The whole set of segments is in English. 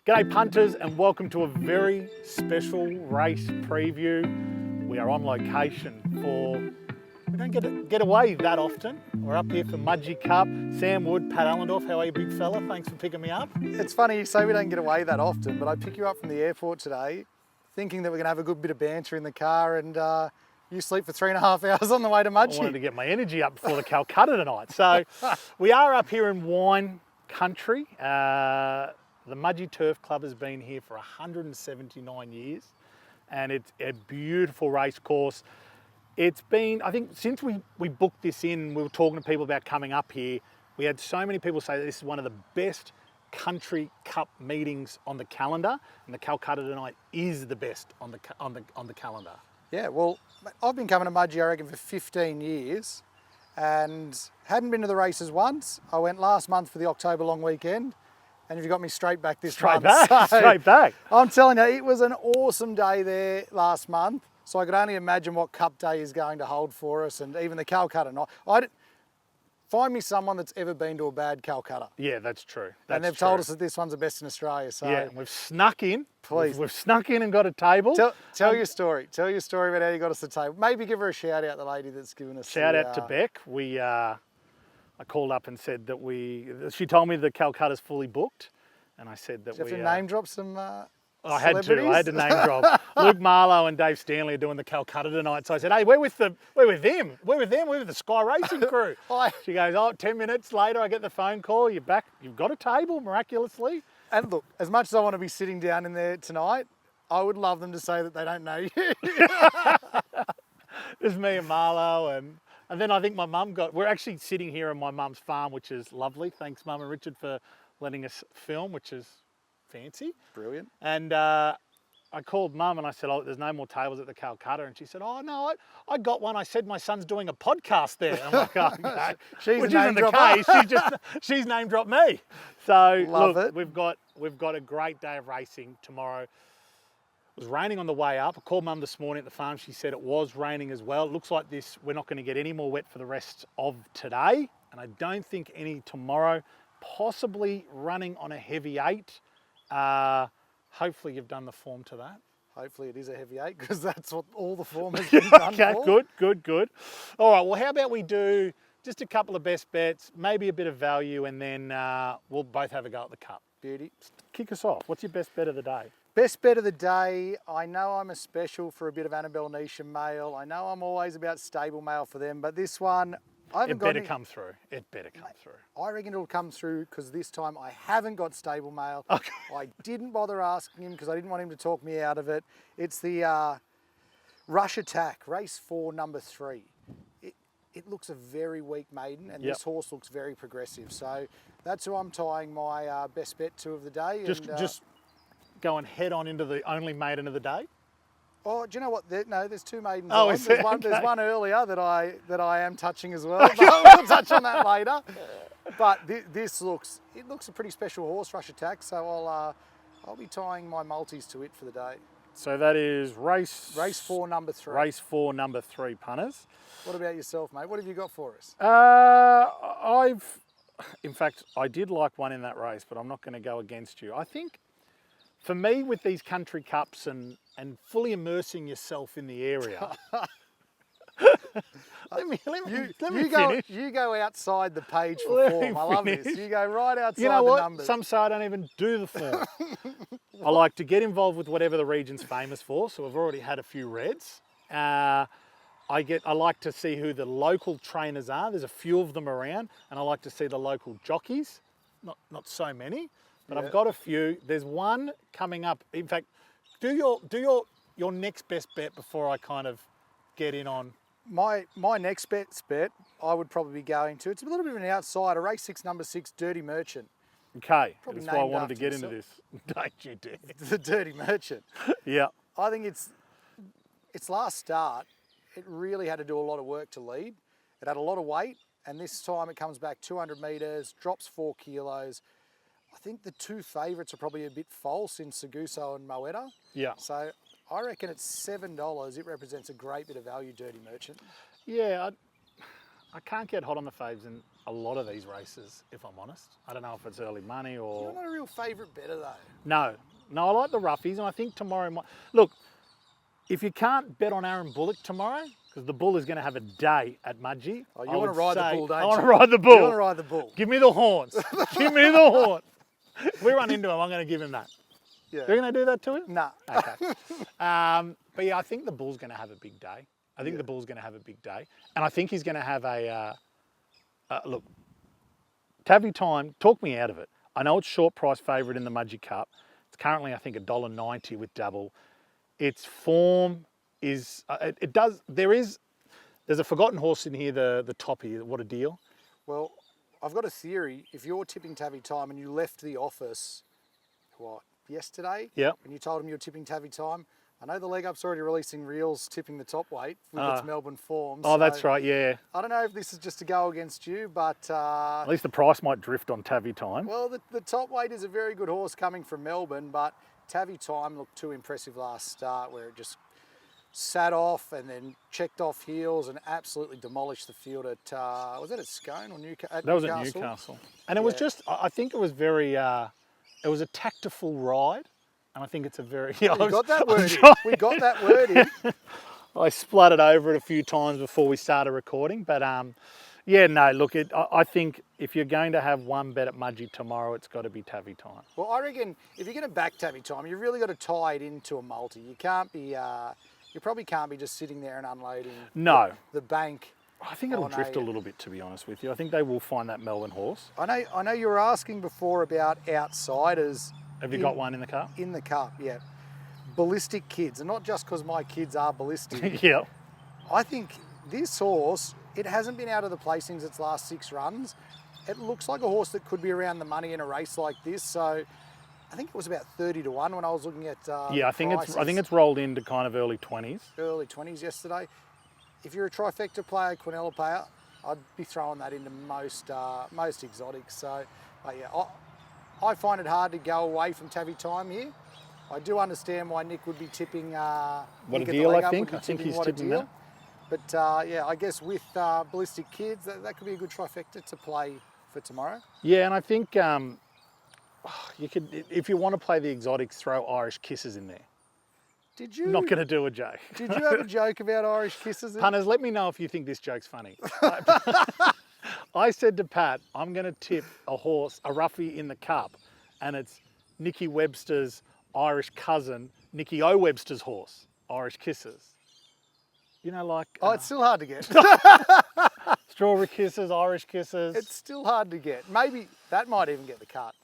G'day punters and welcome to a very special race preview. We are on location we don't get away that often. We're up here for Mudgee Cup. Sam Wood, Pat Allendorf, how are you big fella? Thanks for picking me up. It's funny you say we don't get away that often, but I pick you up from the airport today thinking that we're going to have a good bit of banter in the car and you sleep for 3.5 hours on the way to Mudgee. I wanted to get my energy up before the Calcutta tonight. So we are up here in wine country. The Mudgee Turf Club has been here for 179 years and it's a beautiful race course. It's been, I think, since we booked this in, we were talking to people about coming up here. We had so many people say that this is one of the best country cup meetings on the calendar, and the Calcutta tonight is the best on the calendar. Yeah, well, I've been coming to Mudgee, I reckon, for 15 years and hadn't been to the races once. I went last month for the October long weekend. And you've got me straight back this month. Straight back. I'm telling you, it was an awesome day there last month. So I could only imagine what Cup Day is going to hold for us, and even the Calcutta night. Find me someone that's ever been to a bad Calcutta. Yeah, that's true. And they've told us that this one's the best in Australia. So yeah, we've snuck in. Please. We've snuck in and got a table. Tell your story. Tell your story about how you got us the table. Maybe give her a shout out, the lady that's given us shout out to Beck. I called up and said that she told me the Calcutta's fully booked. And I said that Did you have to name drop some I had to name drop. Luke Marlowe and Dave Stanley are doing the Calcutta tonight. So I said, hey, we're with them. We're with the Sky Racing crew. She goes, 10 minutes later, I get the phone call. You're back. You've got a table, miraculously. And look, as much as I want to be sitting down in there tonight, I would love them to say that they don't know you. There's me and Marlowe and then I think my mum we're actually sitting here on my mum's farm, which is lovely. Thanks, Mum and Richard, for letting us film, which is fancy. Brilliant. And I called Mum and I said, there's no more tables at the Calcutta. And she said, no, I got one. I said my son's doing a podcast there. I'm like, okay. Which isn't the case. She's name dropped me. So Love look, it. we've got a great day of racing tomorrow. It was raining on the way up. I called Mum this morning at the farm. She said it was raining as well. It looks like we're not going to get any more wet for the rest of today. And I don't think any tomorrow. Possibly running on a heavy 8. Hopefully you've done the form to that. Hopefully it is a heavy 8 because that's what all the form has been done for. Good. All right, well, how about we do just a couple of best bets, maybe a bit of value, and then we'll both have a go at the cup. Beauty. Kick us off. What's your best bet of the day? Best bet of the day, I know I'm a special for a bit of Annabelle Nisha mail. I know I'm always about stable mail for them, but this one, It better come through. I reckon it'll come through because this time I haven't got stable mail. Okay. I didn't bother asking him because I didn't want him to talk me out of it. It's the Rush Attack, race 4, number 3. It looks a very weak maiden, and this horse looks very progressive. So that's who I'm tying my best bet to of the day. Just going head on into the only maiden of the day. Oh, do you know what? There's 2 maidens. Oh, on. There's one earlier that I am touching as well. But we'll touch on that later. But this looks a pretty special horse, Rush Attack. So I'll be tying my multis to it for the day. So that is race 4, number 3. Race 4, number 3, punters. What about yourself, mate? What have you got for us? In fact, I did like one in that race, but I'm not going to go against you. I think, for me, with these country cups and fully immersing yourself in the area. let me finish. You go outside the page for form. I love this. You go right outside the numbers. Some say I don't even do the form. I like to get involved with whatever the region's famous for. So we've already had a few reds. I like to see who the local trainers are. There's a few of them around, and I like to see the local jockeys. Not so many. But I've got a few. There's one coming up. In fact, do your next best bet before I kind of get in on. My next best bet, I would probably be going to. It's a little bit of an outsider. Race 6, number 6, Dirty Merchant. Okay, that's why I wanted to get into this. Don't you dare. The Dirty Merchant. Yeah. I think its last start, it really had to do a lot of work to lead. It had a lot of weight, and this time it comes back 200 metres, drops 4 kilos. I think the 2 favourites are probably a bit false in Seguso and Moeta. Yeah. So I reckon it's $7. It represents a great bit of value, Dirty Merchant. Yeah, I can't get hot on the faves in a lot of these races, if I'm honest. I don't know if it's early money or... You're not a real favourite bettor, though. No. No, I like the roughies, and I think tomorrow might... Look, if you can't bet on Aaron Bullock tomorrow, because the bull is going to have a day at Mudgee. Oh, you want to ride the bull, don't you? I want to ride the bull. You want to ride the bull. Give me the horns. Give me the horns. If we run into him, I'm going to give him that. Yeah. You're going to do that to him? Nah. Okay. But yeah, I think the bull's going to have a big day. I think the bull's going to have a big day. And I think he's going to have a... look, Tavi Time, talk me out of it. I know it's short price favourite in the Mudgee Cup. It's currently, I think, $1.90 with Dabble. Its form is... There's a forgotten horse in here, the Toppy. What a deal. Well, I've got a theory. If you're tipping Tavi Time and you left the office, yesterday? Yep. And you told him you were tipping Tavi Time, I know the leg up's already releasing reels tipping the top weight with its Melbourne form. Oh, so that's right, yeah. I don't know if this is just to go against you, but... at least the price might drift on Tavi Time. Well, the top weight is a very good horse coming from Melbourne, but Tavi Time looked too impressive last start where it just sat off and then checked off heels and absolutely demolished the field at, was that at Scone or Newcastle? That was at Newcastle. And it was just, I think it was very, it was a tactful ride. And I think it's a very... We got that word in. We got that word in. I spluttered over it a few times before we started recording. But yeah, no, look, I think if you're going to have one bet at Mudgee tomorrow, it's got to be Tavi Time. Well, I reckon if you're going to back Tavi Time, you've really got to tie it into a multi. You can't be... you probably can't be just sitting there and unloading the bank. I think it'll drift a little bit, to be honest with you. I think they will find that Melbourne horse. I know you were asking before about outsiders. Have you got one in the cup? In the cup, yeah. Ballistic Kids, and not just because my kids are ballistic. Yeah. I think this horse, it hasn't been out of the placings its last 6 runs. It looks like a horse that could be around the money in a race like this. So I think it was about 30 to 1 when I was looking at yeah, I think it's rolled into kind of early 20s. Early 20s yesterday. If you're a trifecta player, Quinella player, I'd be throwing that into most exotics. So, yeah, I find it hard to go away from Tavi Time here. I do understand why Nick would be tipping. What a deal, I think. I think he's tipping that. But yeah, I guess with Ballistic Kids, that could be a good trifecta to play for tomorrow. Yeah, and I think you could, if you want to play the exotics, throw Irish Kisses in there. Did you? Not going to do a joke. Did you have a joke about Irish Kisses? Punters, let me know if you think this joke's funny. I said to Pat, I'm going to tip a horse, a roughie in the cup, and it's Nicky Webster's Irish cousin, Nicky O. Webster's horse, Irish Kisses. You know, like... Oh, it's still hard to get. Strawberry Kisses, Irish Kisses. It's still hard to get. Maybe that might even get the cut.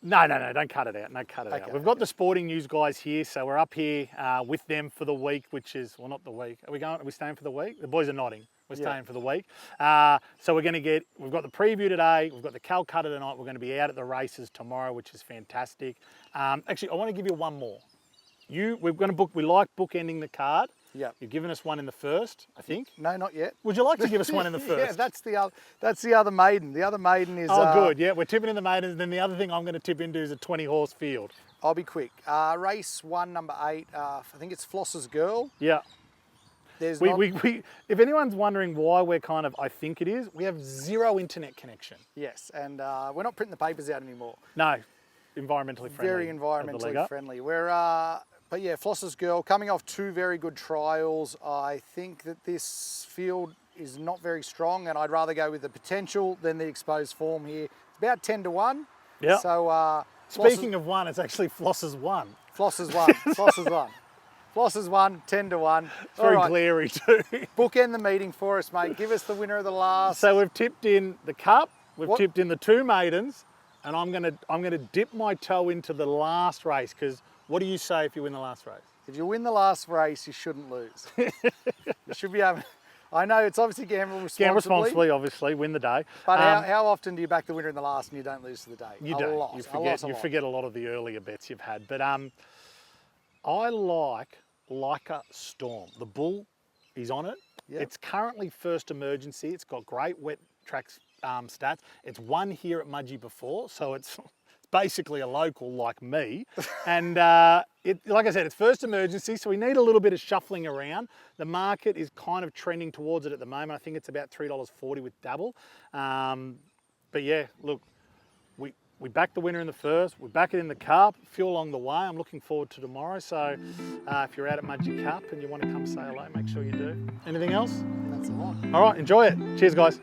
No, don't cut it out. No, cut it out. We've got the sporting news guys here, so we're up here with them for the week, which is, well, not the week. Are we staying for the week? The boys are nodding. We're staying for the week. So we've got the preview today, we've got the Calcutta tonight, we're going to be out at the races tomorrow, which is fantastic. Actually, I want to give you one more. We like bookending the card. Yeah. You've given us one in the first, I think. No, not yet. Would you like to give us one in the first? Yeah, that's the other maiden. The other maiden is... Oh, good. Yeah, we're tipping in the maidens. Then the other thing I'm going to tip into is a 20-horse field. I'll be quick. Race 1, number 8. I think it's Floss's Girl. Yeah. There's if anyone's wondering why we're kind of, I think it is, we have zero internet connection. Yes, and we're not printing the papers out anymore. No, environmentally friendly. Very environmentally friendly. But yeah, Floss's Girl, coming off 2 very good trials. I think that this field is not very strong, and I'd rather go with the potential than the exposed form here. It's about 10 to 1. Yeah. So speaking of 1, it's actually Floss's 1. Floss's 1. Floss's 1. Floss's 1, 10 to 1. It's very glary too. Bookend the meeting for us, mate. Give us the winner of the last. So we've tipped in the cup, we've tipped in the 2 maidens, and I'm gonna dip my toe into the last race, because what do you say if you win the last race? If you win the last race, you shouldn't lose. You should be able... I know it's obviously gamble responsibly. Gamble responsibly, obviously, win the day. But how often do you back the winner in the last and you don't lose to the day? You don't. You forget a lot of the earlier bets you've had. But I like Leica Storm. The bull is on it. Yep. It's currently first emergency. It's got great wet tracks stats. It's won here at Mudgee before, so it's basically a local like me. And like I said, it's first emergency, so we need a little bit of shuffling around. The market is kind of trending towards it at the moment. I think it's about $3.40 with Dabble. But yeah, look, we backed the winner in the first, we back it in the Cup, a few along the way. I'm looking forward to tomorrow. So if you're out at Mudgee Cup and you want to come say hello, make sure you do. Anything else? That's all. All right, enjoy it. Cheers, guys.